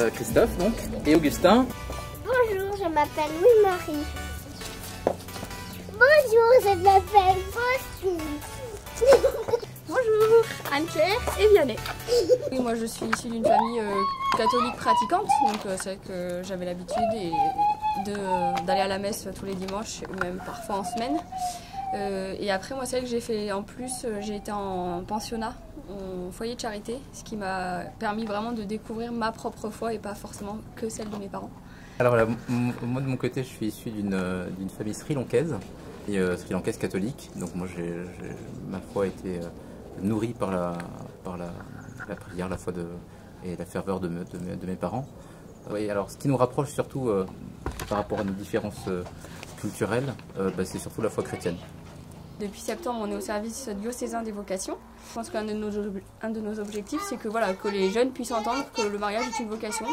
Christophe donc, et Augustin. Bonjour, je m'appelle Louis-Marie. Bonjour, je m'appelle Faustine. Bonjour, Anne-Claire et Vianney. Oui, moi je suis issue d'une famille catholique pratiquante, donc c'est vrai que j'avais l'habitude d'aller à la messe tous les dimanches, ou même parfois en semaine. Et après, moi, c'est vrai que j'ai fait, en plus, j'ai été en pensionnat, en foyer de charité, ce qui m'a permis vraiment de découvrir ma propre foi et pas forcément que celle de mes parents. Alors là, moi de mon côté, je suis issu d'une famille sri-lankaise, et sri-lankaise catholique. Donc moi, ma foi a été nourrie par la prière, la foi et la ferveur de mes parents. Oui, alors ce qui nous rapproche surtout par rapport à nos différences culturelles, c'est surtout la foi chrétienne. Depuis septembre, on est au service diocésain des vocations. Je pense qu'un de nos objectifs, c'est que, voilà, que les jeunes puissent entendre que le mariage est une vocation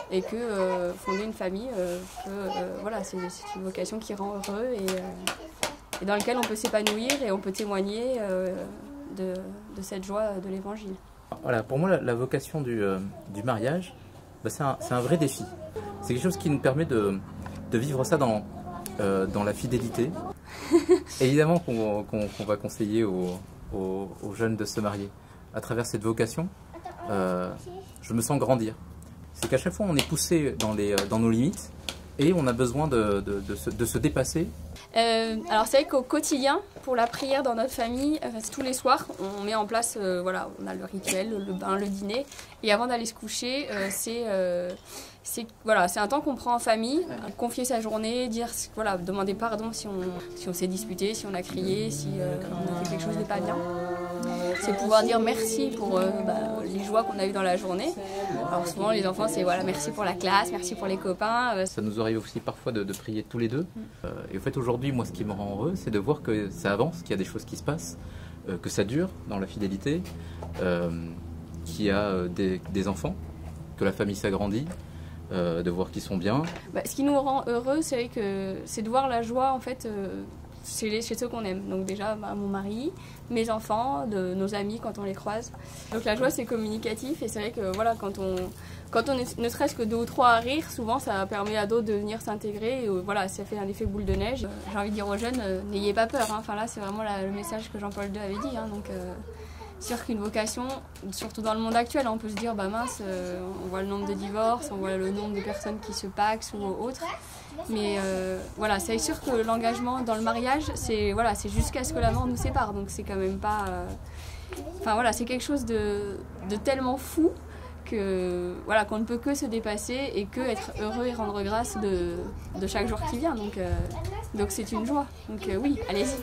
et que fonder une famille, voilà, c'est une vocation qui rend heureux et dans laquelle on peut s'épanouir et on peut témoigner de cette joie de l'Évangile. Voilà, pour moi, la vocation du mariage, c'est un vrai défi. C'est quelque chose qui nous permet de vivre ça dans la fidélité. Évidemment qu'on va conseiller aux jeunes de se marier. À travers cette vocation, je me sens grandir. C'est qu'à chaque fois on est poussé dans nos limites et on a besoin de se dépasser. Alors c'est vrai qu'au quotidien, pour la prière dans notre famille, tous les soirs, on met en place, voilà, on a le rituel, le bain, le dîner, et avant d'aller se coucher, voilà, c'est un temps qu'on prend en famille, confier sa journée, dire, voilà, demander pardon si on s'est disputé, si on a crié, si on a fait quelque chose de pas bien. C'est pouvoir dire merci pour les joies qu'on a eues dans la journée. Alors souvent les enfants c'est voilà, merci pour la classe, merci pour les copains. Ça nous arrive aussi parfois de prier tous les deux. Et en fait aujourd'hui moi ce qui me rend heureux c'est de voir que ça avance, qu'il y a des choses qui se passent, que ça dure dans la fidélité, qu'il y a des enfants, que la famille s'agrandit. De voir qu'ils sont bien. Ce qui nous rend heureux, c'est de voir la joie en fait chez ceux qu'on aime. Donc déjà mon mari, mes enfants, nos amis quand on les croise. Donc la joie c'est communicatif et c'est vrai que voilà, quand on est ne serait-ce que 2 ou 3 à rire, souvent ça permet à d'autres de venir s'intégrer et voilà, ça fait un effet boule de neige. J'ai envie de dire aux jeunes, n'ayez pas peur, hein. Enfin là c'est vraiment le message que Jean-Paul II avait dit, hein. Donc c'est sûr qu'une vocation, surtout dans le monde actuel, on peut se dire, bah mince, on voit le nombre de divorces, on voit le nombre de personnes qui se paxent ou autres. Mais voilà, c'est sûr que l'engagement dans le mariage, c'est voilà, jusqu'à ce que la mort nous sépare. Donc c'est quand même pas... Enfin voilà, c'est quelque chose de tellement fou que voilà, qu'on ne peut que se dépasser et que être heureux et rendre grâce de chaque jour qui vient. Donc c'est une joie. Donc oui, allez-y.